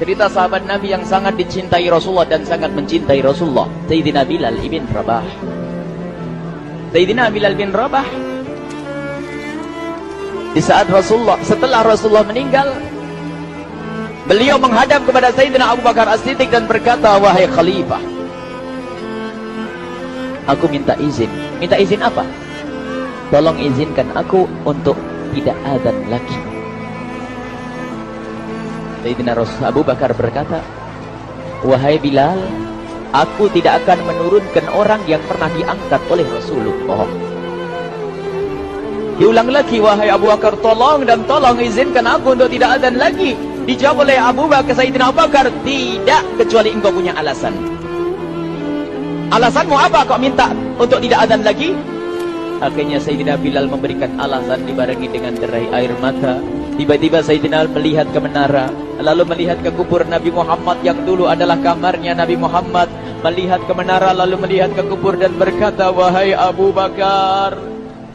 Cerita sahabat Nabi yang sangat dicintai Rasulullah dan sangat mencintai Rasulullah, Sayyidina Bilal ibn Rabah. Sayyidina Bilal bin Rabah, di saat setelah Rasulullah meninggal, beliau menghadap kepada Sayyidina Abu Bakar As-Siddiq dan berkata, wahai khalifah, aku minta izin. Minta izin apa? Tolong izinkan aku untuk tidak adzan lagi. Sayyidina Abu Bakar berkata, wahai Bilal, aku tidak akan menurunkan orang yang pernah diangkat oleh Rasulullah. Diulang lagi, wahai Abu Bakar, tolong dan tolong izinkan aku untuk tidak adzan lagi. Dijawab oleh Abu Bakar, Sayyidina Abu Bakar, tidak, kecuali engkau punya alasan. Alasanmu apa kau minta untuk tidak adzan lagi? Akhirnya Sayyidina Bilal memberikan alasan dibarengi dengan derai air mata. Tiba-tiba Sayyidina melihat ke menara, lalu melihat ke kubur Nabi Muhammad yang dulu adalah kamarnya Nabi Muhammad. Melihat ke menara, lalu melihat ke kubur dan berkata, wahai Abu Bakar,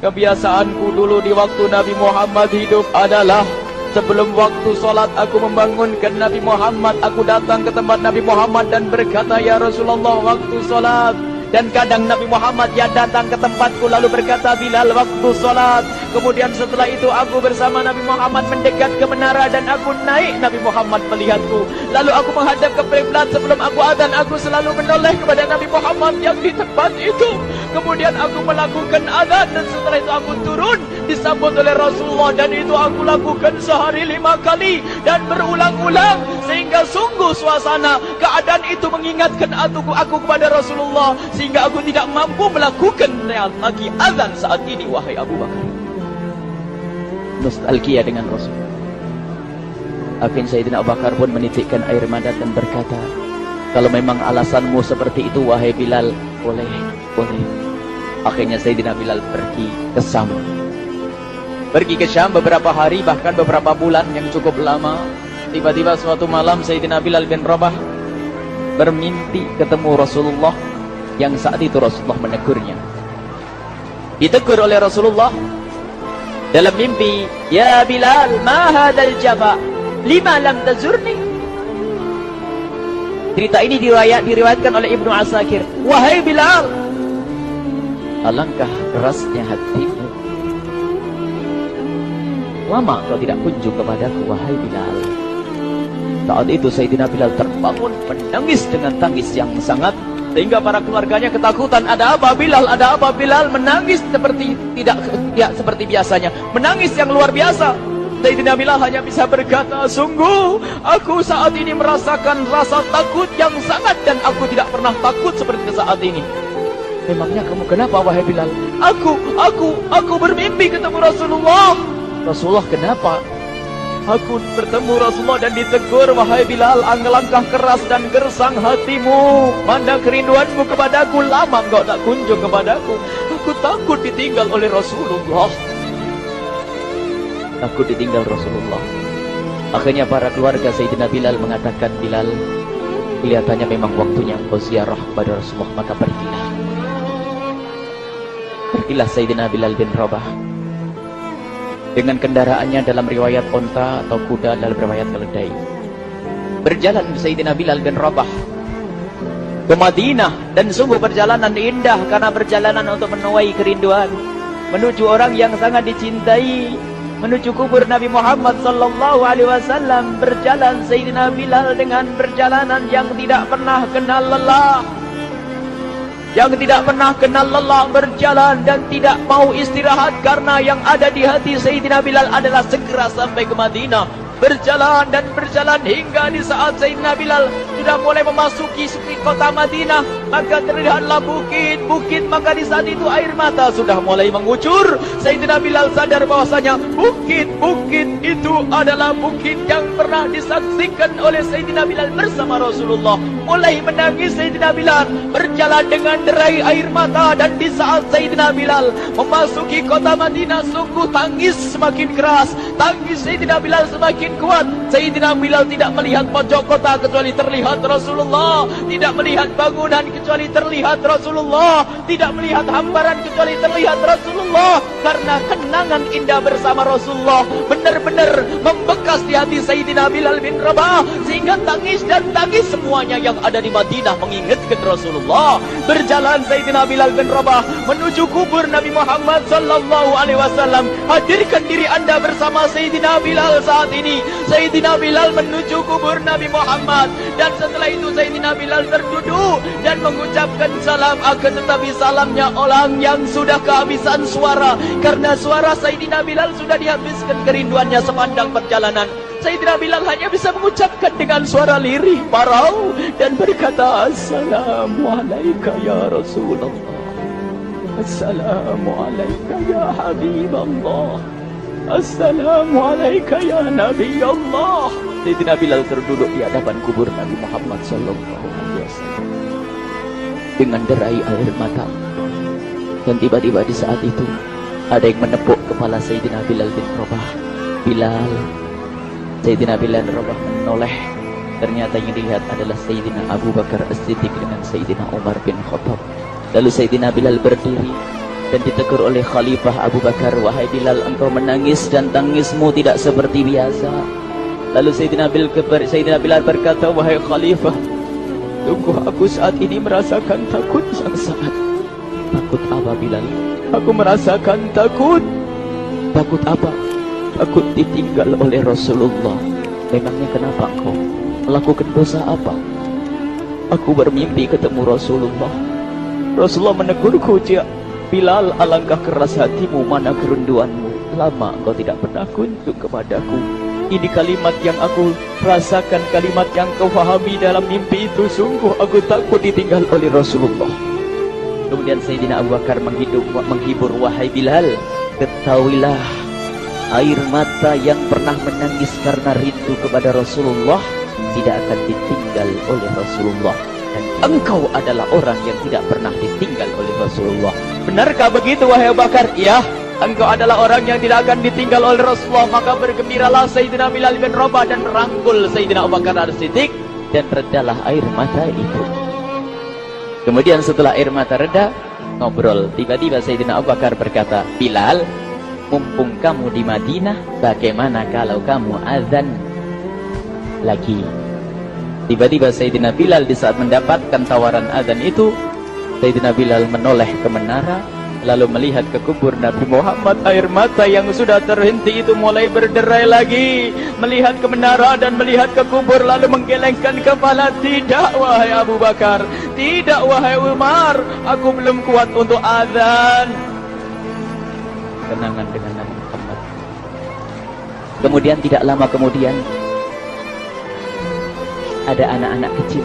kebiasaanku dulu di waktu Nabi Muhammad hidup adalah sebelum waktu sholat aku membangunkan Nabi Muhammad. Aku datang ke tempat Nabi Muhammad dan berkata, ya Rasulullah, waktu sholat. Dan kadang Nabi Muhammad ya datang ke tempatku lalu berkata, Bilal, waktu sholat. Kemudian setelah itu aku bersama Nabi Muhammad mendekat ke menara dan aku naik. Nabi Muhammad melihatku, lalu aku menghadap ke kiblat. Sebelum aku adzan, aku selalu menoleh kepada Nabi Muhammad yang di tempat itu. Kemudian aku melakukan adzan dan setelah itu aku turun disambut oleh Rasulullah, dan itu aku lakukan sehari 5 kali dan berulang-ulang, sehingga sungguh suasana keadaan itu mengingatkan aku kepada Rasulullah, sehingga aku tidak mampu melakukan lagi azan saat ini. Wahai Abu Bakar, nostalgia dengan Rasul. Akhirnya Sayyidina Abu Bakar pun menitikkan air mata dan berkata, kalau memang alasanmu seperti itu wahai Bilal, boleh. Akhirnya Sayyidina Bilal pergi ke Syam. Pergi ke Syam beberapa hari, bahkan beberapa bulan yang cukup lama. Tiba-tiba suatu malam Sayyidina Bilal bin Rabah bermimpi ketemu Rasulullah, yang saat itu Rasulullah menegurnya. Ditegur oleh Rasulullah dalam mimpi, ya Bilal, ma hadzal jafa, lima lam tazurni. Cerita ini diriwayatkan oleh Ibnu Asakir. Wahai Bilal, alangkah kerasnya hatimu, lama kau tidak kunjung kepadaku wahai Bilal. Saat itu Sayyidina Bilal terbangun menangis dengan tangis yang sangat, sehingga para keluarganya ketakutan. Ada apa Bilal? Ada apa Bilal? Menangis seperti tidak seperti biasanya, menangis yang luar biasa. Sayyidina Bilal hanya bisa berkata, sungguh aku saat ini merasakan rasa takut yang sangat, dan aku tidak pernah takut seperti saat ini. Memangnya kamu kenapa wahai Bilal? Aku bermimpi ketemu Rasulullah. Rasulullah kenapa? Aku bertemu Rasulullah dan ditegur, wahai Bilal, langkah keras dan gersang hatimu, mana kerinduanmu kepadaku, lama engkau tak kunjung kepadaku. Aku takut ditinggal oleh Rasulullah. Takut ditinggal Rasulullah. Akhirnya para keluarga Sayyidina Bilal mengatakan, Bilal, kelihatannya memang waktunya engkau ziarah kepada Rasulullah, maka pergilah. Pergilah Sayyidina Bilal bin Rabah dengan kendaraannya, dalam riwayat onta atau kuda, dalam riwayat keledai. Berjalan Sayyidina Bilal bin Rabah ke Madinah, dan sungguh perjalanan indah karena perjalanan untuk menuai kerinduan, menuju orang yang sangat dicintai, menuju kubur Nabi Muhammad sallallahu alaihi wasallam. Berjalan Sayyidina Bilal dengan perjalanan yang tidak pernah kenal lelah, berjalan dan tidak mau istirahat, karena yang ada di hati Sayyidina Bilal adalah segera sampai ke Madinah. Berjalan dan berjalan hingga di saat Sayyidina Bilal sudah mulai memasuki kota Madinah, maka terlihatlah bukit-bukit, maka di saat itu air mata sudah mulai mengucur. Sayyidina Bilal sadar bahwasanya bukit-bukit itu adalah bukit yang pernah disaksikan oleh Sayyidina Bilal bersama Rasulullah. Mulai menangis Sayyidina Bilal, berjalan dengan derai air mata, dan di saat Sayyidina Bilal memasuki kota Madinah, sungguh tangis semakin keras, tangis Sayyidina Bilal semakin kuat. Sayyidina Bilal tidak melihat pojok kota kecuali terlihat Rasulullah, tidak melihat bangunan kecuali terlihat Rasulullah, tidak melihat hamparan kecuali terlihat Rasulullah. Karena kenangan indah bersama Rasulullah benar-benar membekas di hati Sayyidina Bilal bin Rabah, sehingga tangis dan tangis semuanya yang ada di Madinah mengingatkan Rasulullah. Berjalan Sayyidina Bilal bin Rabah menuju kubur Nabi Muhammad sallallahu alaihi wasallam. Hadirkan diri Anda bersama Sayyidina Bilal saat ini. Sayyidina Bilal menuju kubur Nabi Muhammad, dan setelah itu Sayyidina Bilal terduduk dan mengucapkan salam, akan tetapi salamnya orang yang sudah kehabisan suara, karena suara Sayyidina Bilal sudah dihabiskan kerinduannya sepanjang perjalanan. Sayyidina Bilal hanya bisa mengucapkan dengan suara lirih parau dan berkata, Assalamualaikum ya Rasulullah, Assalamualaikum ya Habiballah, Assalamualaikum ya Nabi Allah. Sayyidina Bilal terduduk di hadapan kubur Nabi Muhammad sallallahu alaihi wasallam dengan derai air mata. Dan tiba-tiba di saat itu ada yang menepuk kepala Sayyidina Bilal bin Rabah. Bilal. Sayyidina Bilal bin Rabah menoleh. Ternyata yang dilihat adalah Sayyidina Abu Bakar As-Siddiq dengan Sayyidina Umar bin Khattab. Lalu Sayyidina Bilal berdiri dan ditegur oleh Khalifah Abu Bakar, wahai Bilal, engkau menangis dan tangismu tidak seperti biasa. Lalu Sayyidina Bilal berkata, wahai Khalifah, sungguh aku saat ini merasakan takut yang sangat. Takut apa Bilal? Aku merasakan takut. Takut apa? Takut ditinggal oleh Rasulullah. Memangnya kenapa engkau melakukan dosa apa? Aku bermimpi ketemu Rasulullah. Rasulullah menegurku, Bilal, alangkah keras hatimu, mana kerinduanmu. Lama engkau tidak pernah kunjung kepadaku. Ini kalimat yang aku rasakan, kalimat yang kau fahami dalam mimpi itu. Sungguh aku takut ditinggal oleh Rasulullah. Kemudian Sayyidina Abu Bakar menghibur, wahai Bilal, ketahuilah, air mata yang pernah menangis karena rindu kepada Rasulullah tidak akan ditinggal oleh Rasulullah. Dan engkau adalah orang yang tidak pernah ditinggal oleh Rasulullah. Benarkah begitu wahai Abu Bakar? Ya, engkau adalah orang yang tidak akan ditinggal oleh Rasulullah. Maka bergembiralah Sayyidina Bilal bin Rabah dan rangkul Sayyidina Abu Bakar As-Siddiq, dan redalah air mata itu. Kemudian setelah air mata reda, ngobrol. Tiba-tiba Sayyidina Abu Bakar berkata, Bilal, mumpung kamu di Madinah, bagaimana kalau kamu azan lagi? Tiba-tiba Sayyidina Bilal di saat mendapatkan tawaran azan itu, Sayyidina Bilal menoleh ke menara, lalu melihat ke kubur Nabi Muhammad. Air mata yang sudah terhenti itu mulai berderai lagi. Melihat ke menara dan melihat ke kubur, lalu menggelengkan kepala. Tidak wahai Abu Bakar, tidak wahai Umar, aku belum kuat untuk azan. Kenangan dengan Nabi Muhammad. Kemudian tidak lama kemudian ada anak-anak kecil.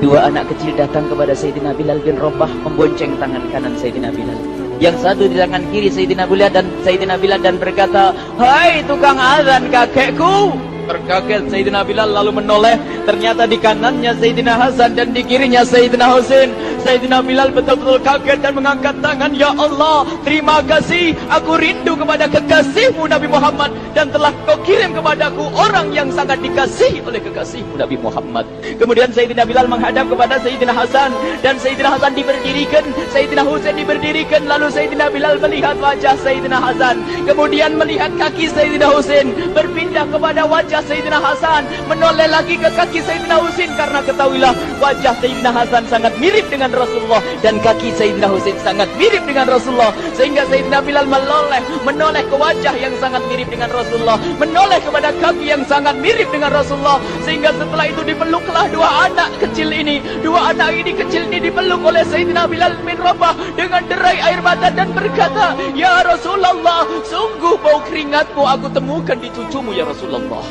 Dua anak kecil datang kepada Sayyidina Bilal bin Rabah, membonceng tangan kanan Sayyidina Bilal. Yang satu di tangan kiri Sayyidina Bilal dan berkata, hai tukang azan kakekku. Terkaget Sayyidina Bilal lalu menoleh. Ternyata di kanannya Sayyidina Hasan dan di kirinya Sayyidina Husain. Sayyidina Bilal betul-betul kaget dan mengangkat tangan. Ya Allah, terima kasih. Aku rindu kepada kekasihmu Nabi Muhammad, dan telah kau kirim kepadaku orang yang sangat dikasihi oleh kekasihmu Nabi Muhammad. Kemudian Sayyidina Bilal menghadap kepada Sayyidina Hasan, dan Sayyidina Hasan diberdirikan, Sayyidina Husain diberdirikan. Lalu Sayyidina Bilal melihat wajah Sayyidina Hasan, kemudian melihat kaki Sayyidina Husain, berpindah kepada wajah Sayyidina Hasan, menoleh lagi ke kaki Sayyidina Husain. Karena ketahuilah, wajah Sayyidina Hasan sangat mirip dengan Rasulullah, dan kaki Sayyidina Husain sangat mirip dengan Rasulullah. Sehingga Sayyidina Bilal menoleh ke wajah yang sangat mirip dengan Rasulullah, menoleh kepada kaki yang sangat mirip dengan Rasulullah. Sehingga setelah itu dipeluklah dua anak kecil ini. Dua anak ini kecil ini dipeluk oleh Sayyidina Bilal bin Rabah dengan derai air mata dan berkata, ya Rasulullah, sungguh bau keringatmu aku temukan di cucumu ya Rasulullah.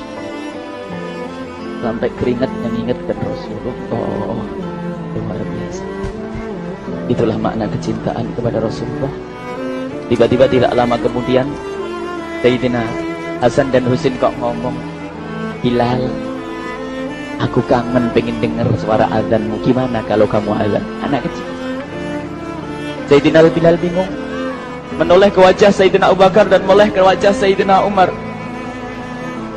Sampai keringat mengingatkan Rasulullah. Luar biasa. Itulah makna kecintaan kepada Rasulullah. Tiba-tiba tidak lama kemudian Sayyidina Hasan dan Husain kok ngomong, Bilal, aku kangen pengen dengar suara azanmu. Gimana kalau kamu azan? Anak kecil. Sayyidina Bilal bingung, menoleh ke wajah Sayyidina Abu Bakar dan menoleh ke wajah Sayyidina Umar.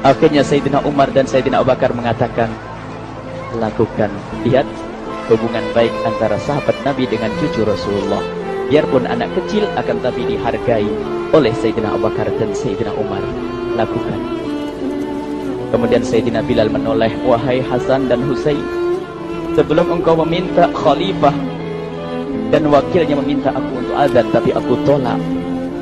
Akhirnya Sayyidina Umar dan Sayyidina Abu Bakar mengatakan, lakukan. Lihat, hubungan baik antara sahabat Nabi dengan cucu Rasulullah. Biarpun anak kecil, akan tapi dihargai oleh Sayyidina Abu Bakar dan Sayyidina Umar. Lakukan. Kemudian Sayyidina Bilal menoleh, wahai Hasan dan Husain, sebelum engkau meminta khalifah dan wakilnya meminta aku untuk azan, tapi aku tolak.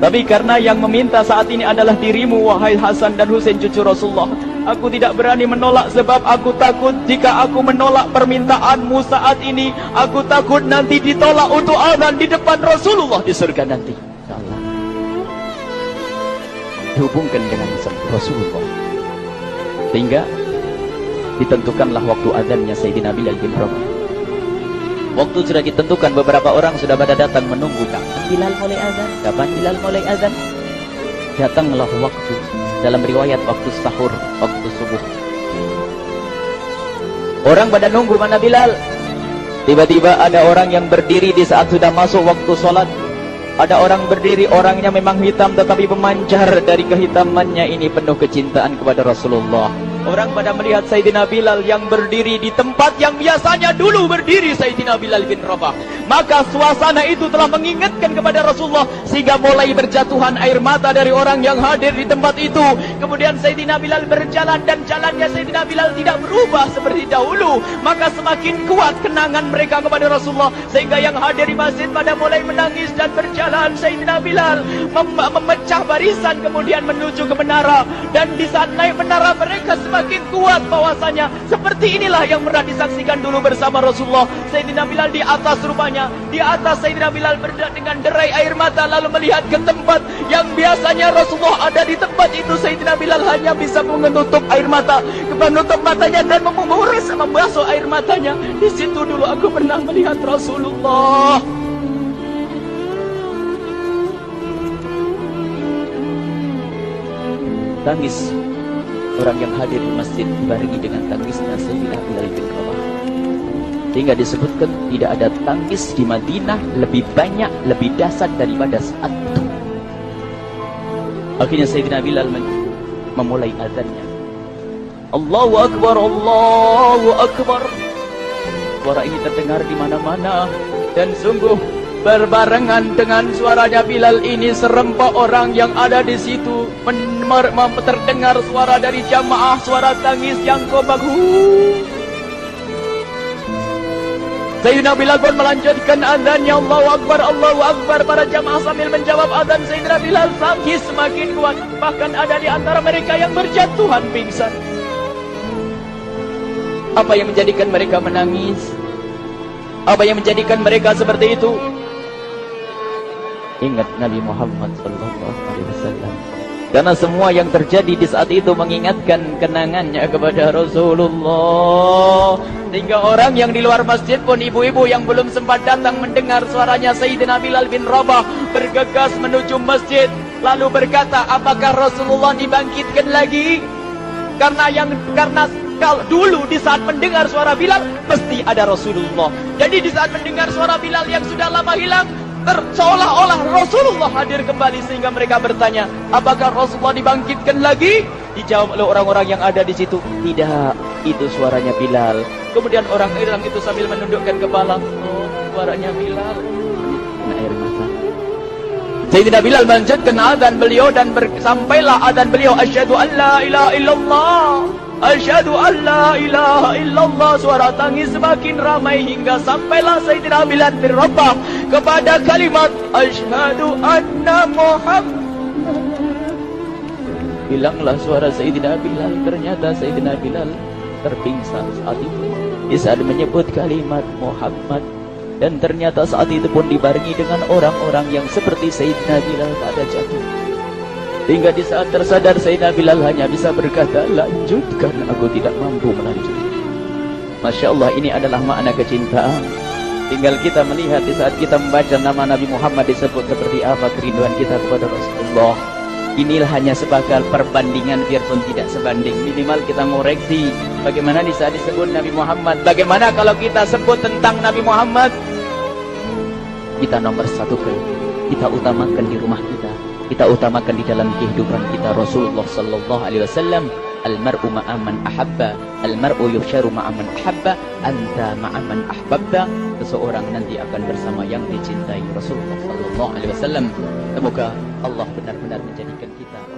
Tapi karena yang meminta saat ini adalah dirimu, wahai Hasan dan Husain cucu Rasulullah, aku tidak berani menolak, sebab aku takut jika aku menolak permintaanmu saat ini, aku takut nanti ditolak untuk azan di depan Rasulullah di surga nanti. InsyaAllah dihubungkan dengan Rasulullah, sehingga ditentukanlah waktu azannya Sayyidina Bilal bin Rabah. Waktu sudah ditentukan, beberapa orang sudah pada datang menunggu. Kapan Bilal mulai azan? Kapan Bilal mulai azan? Datanglah waktu. Dalam riwayat waktu sahur, waktu subuh. Orang pada nunggu mana Bilal. Tiba-tiba ada orang yang berdiri di saat sudah masuk waktu sholat. Ada orang berdiri, orangnya memang hitam tetapi memancar dari kehitamannya ini penuh kecintaan kepada Rasulullah. Orang pada melihat Sayyidina Bilal yang berdiri di tempat yang biasanya dulu berdiri Sayyidina Bilal bin Rabah. Maka suasana itu telah mengingatkan kepada Rasulullah, sehingga mulai berjatuhan air mata dari orang yang hadir di tempat itu. Kemudian Sayyidina Bilal berjalan, dan jalannya Sayyidina Bilal tidak berubah seperti dahulu. Maka semakin kuat kenangan mereka kepada Rasulullah, sehingga yang hadir di masjid pada mulai menangis dan berjalan. Sayyidina Bilal memecah barisan kemudian menuju ke menara, dan di saat naik menara mereka semakin kuat bahwasanya seperti inilah yang pernah disaksikan dulu bersama Rasulullah. Sayyidina Bilal di atas, rupanya di atas Sayyidina Bilal berada dengan derai air mata, lalu melihat ke tempat yang biasanya Rasulullah ada di tempat itu. Sayyidina Bilal hanya bisa menutup air mata, menutup matanya dan membasuh air matanya. Di situ dulu aku pernah melihat Rasulullah. Tangis orang yang hadir di masjid dibarengi dengan tangisnya Sayyidina Bilal bin Rabah, sehingga disebutkan tidak ada tangis di Madinah lebih banyak, lebih dahsyat daripada saat itu. Akhirnya Sayyidina Bilal memulai azannya. Allahu Akbar, Allahu Akbar. Suara ini terdengar di mana-mana, dan sungguh berbarengan dengan suaranya Bilal ini serempak orang yang ada di situ terdengar suara dari jamaah, suara tangis yang kompak. Sayyidina Bilal pun melanjutkan azannya, Allahu Akbar, Allahu Akbar. Para jamaah sambil menjawab azan Sayyidina Bilal, tangis semakin kuat. Bahkan ada di antara mereka yang berjatuhan pingsan. Apa yang menjadikan mereka menangis? Apa yang menjadikan mereka seperti itu? Ingat Nabi Muhammad SAW. Karena semua yang terjadi di saat itu mengingatkan kenangannya kepada Rasulullah. Sehingga orang yang di luar masjid pun, ibu-ibu yang belum sempat datang mendengar suaranya Sayyidina Bilal bin Rabah, bergegas menuju masjid, lalu berkata, apakah Rasulullah dibangkitkan lagi? Karena kalau dulu di saat mendengar suara Bilal mesti ada Rasulullah. Jadi di saat mendengar suara Bilal yang sudah lama hilang, seolah-olah Rasulullah hadir kembali, sehingga mereka bertanya, apakah Rasulullah dibangkitkan lagi? Dijawab oleh orang-orang yang ada di situ, tidak, itu suaranya Bilal. Kemudian orang Irak itu sambil menundukkan kepala, oh, suaranya Bilal. Air mata. Sayyidina Bilal melanjutkan azan beliau, dan sampailah azan beliau, asyhadu an la ilaha illallah, asyhadu an la ilaha illallah. Suara tangis semakin ramai hingga sampailah Sayyidina Bilal bin Rabah kepada kalimat asyhadu anna Muhammad. Hilanglah suara Sayyidina Bilal. Ternyata Sayyidina Bilal terpingsan saat itu di saat menyebut kalimat Muhammad. Dan ternyata saat itu pun dibarengi dengan orang-orang yang seperti Sayyidina Bilal pada jatuh. Hingga di saat tersadar Sayyidina Bilal hanya bisa berkata, lanjutkan, aku tidak mampu melanjutkan. Masya Allah, ini adalah makna kecintaan. Tinggal kita melihat di saat kita membaca nama Nabi Muhammad disebut seperti apa kerinduan kita kepada Rasulullah. Inilah hanya sebagai perbandingan, biarpun tidak sebanding. Minimal kita ngoreksi bagaimana di saat disebut Nabi Muhammad. Bagaimana kalau kita sebut tentang Nabi Muhammad, kita nomor satu, kita utamakan di rumah kita, kita utamakan di dalam kehidupan kita Rasulullah Sallallahu Alaihi Wasallam. Al-mar'u ma'aman ahabba, al-mar'u yuhsyaru ma'aman ahabba, anta ma'aman ahbabta. Seseorang nanti akan bersama yang dicintai Rasulullah sallallahu alaihi wasallam. Semoga Allah benar-benar menjadikan kita